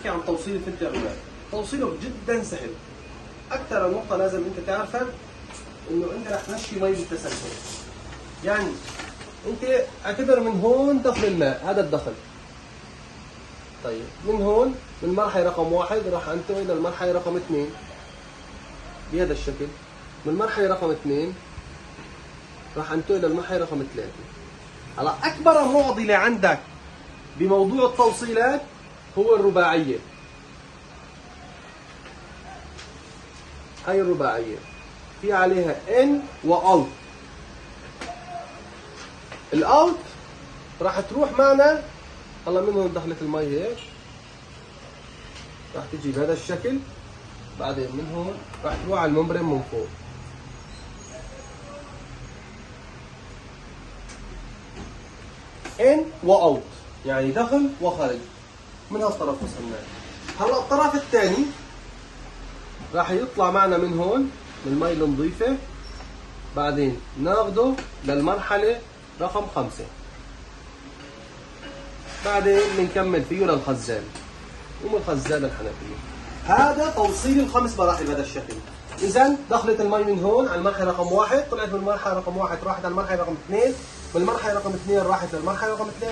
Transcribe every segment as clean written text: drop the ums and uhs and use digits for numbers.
نحكي عن توصيل الفلتر الرباعي. توصيله جدا سهل. اكثر نقطه لازم انت تعرفها انه انت رح تمشي مي بالتسلسل. يعني انت اعتبر من هون دخل الماء، هذا الدخل. طيب من هون من مرحله رقم 1 راح انتقل الى المرحله رقم 2 بهذا الشكل. من المرحله رقم 2 راح انتقل الى المرحله رقم 3. هلا اكبر معضله عندك بموضوع التوصيلات هو الرباعيه. هاي الرباعيه في عليها ان واوت. الاوت راح تروح معنا، هلا من هون دخلت المي هيك، راح تجي بهذا الشكل. بعدين من هون راح تروح على الممبرين من فوق. ان واوت يعني دخل وخارج. من هالطرف وصلنا. هلا الطرف الثاني راح يطلع معنا من هون من المي النظيفه. بعدين ناخده للمرحله رقم 5. بعدين بنكمل فيه للخزان ومن الخزان للحنفيه. هذا توصيل ال5 مراحل بهذا الشكل. اذا دخلت المي من هون على المرحله رقم 1، طلعت من المرحله رقم 1 راحت على المرحله رقم 2، من المرحله رقم 2 راحت للمرحله رقم 3،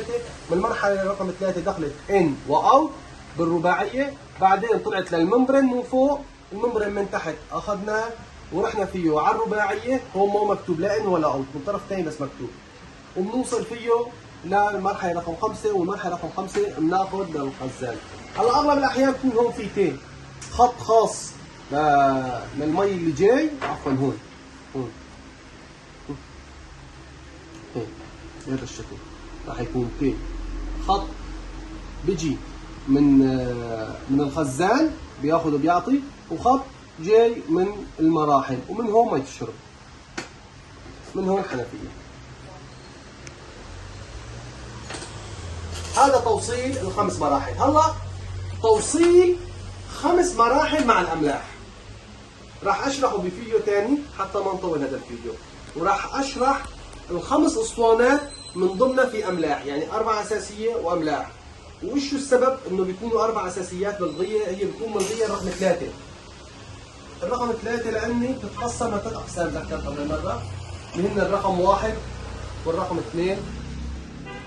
من المرحله رقم 3 دخلت ان واوت بالرباعيه. بعدين طلعت للممبرين من فوق، الممبرين من تحت اخذناه ورحنا فيه على الرباعيه. هون مو مكتوب لا ان ولا اوت، من طرف ثاني بس مكتوب. وبنوصل فيه للمرحله رقم 5، والمرحله رقم 5 بناخذ للخزان. هلا اغلب الاحيان بكون هون في خط خاص للمي اللي جاي، عفوا هون بهذا الشكل راح يكون خط بيجي من الخزان بياخذ وبيعطي، وخط جاي من المراحل، ومن هون مي الشرب، من هون حنفيه. هذا توصيل ال5 مراحل. هلا توصيل 5 مراحل مع الاملاح راح اشرحه بفيديو ثاني حتى ما نطول هذا الفيديو، وراح اشرح ال5 اسطوانات من ضمنها في املاح، يعني 4 اساسيه واملاح. وش السبب انه بيكونوا 4 اساسيات بالغيه؟ هي بتكون بالغيه رقم 3. الرقم 3 لاني بتتقسم ل 3 اقسام ذكرت قبل مره، اللي هن الرقم 1 والرقم 2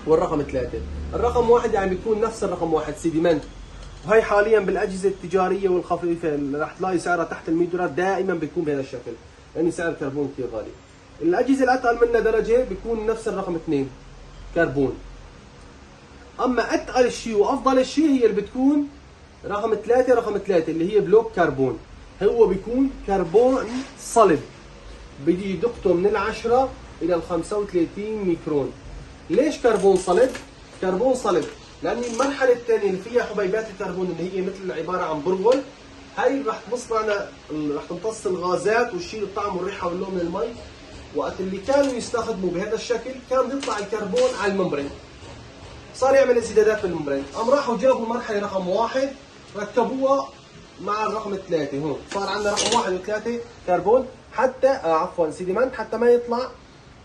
والرقم 3. الرقم 1 يعني بيكون نفس الرقم 1 سيديمنت، وهي حاليا بالاجهزه التجاريه والخفيفه اللي رح تلاقي سعرها تحت ال$100 دائما بيكون بهذا الشكل، لان سعر الكربون كثير غالي. الاجهزه الاتقل منها درجه بيكون نفس الرقم 2 كربون. اما اتقل شيء وافضل شيء هي اللي بتكون رقم 3 اللي هي بلوك كربون. هو بيكون كربون صلب، بيجي دقته من 10 الى 35 ميكرون. ليش كربون صلب؟ كربون صلب لان المرحله الثانيه اللي فيها حبيبات الكربون اللي هي مثل عباره عن برغل، هاي رح تمص معنا، رح تمتص الغازات وتشيل الطعم والريحه واللون من المي. وقت اللي كانوا يستخدموا بهذا الشكل كان يطلع الكربون على الممبرين، صار يعمل انسدادات بالممبرين. قام راحوا جابوا المرحله رقم 1 ركبوها مع الرقم 3. هون صار عندنا رقم 1 و3 كربون، حتى عفوا سيديمنت، حتى ما يطلع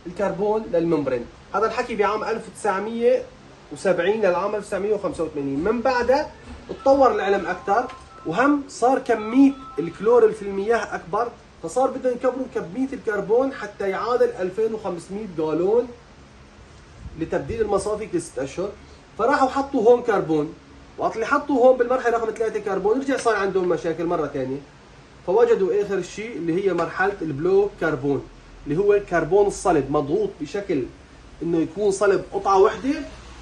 الكربون للممبرين. هذا الحكي بعام 1970 للعام 1985. من بعدها تطور العلم اكثر، وهم صار كميه الكلور في المياه اكبر، فصار بدهم يكبروا كميه الكربون حتى يعادل 2500 جالون لتبديل المصافي كل 6 اشهر. فراحوا حطوا هون كربون، وقت اللي حطوا هون بالمرحله رقم 3 كربون رجع صار عندهم مشاكل مره ثانيه. فوجدوا اخر شيء اللي هي مرحله البلو كربون، اللي هو الكربون الصلب مضغوط بشكل انه يكون صلب قطعه واحده،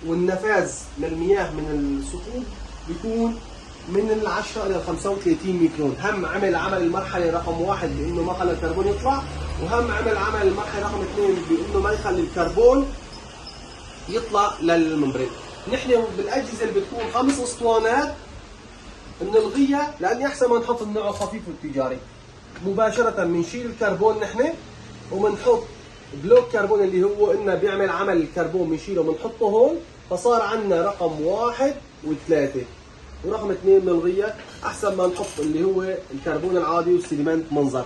والنفاذ للمياه من الثقوب بيكون من 10 الى 35 ميكرون. هم عمل المرحله رقم 1 بانه ما خلى الكربون يطلع، وهم عمل المرحله رقم 2 بانه ما يخلي الكربون يطلع للممبرين. نحن بالاجهزه اللي بتكون 5 اسطوانات بنلغيها، لاني احسن ما نحط النوع الخفيف والتجاري. مباشره بنشيل الكربون نحن وبنحط بلوك كربون اللي هو انه بيعمل عمل الكربون، بنشيله بنحطه هون. فصار عندنا رقم 1 و3 ورقم 2 بنلغيها، احسن ما نحط اللي هو الكربون العادي والسيديمنت منظر.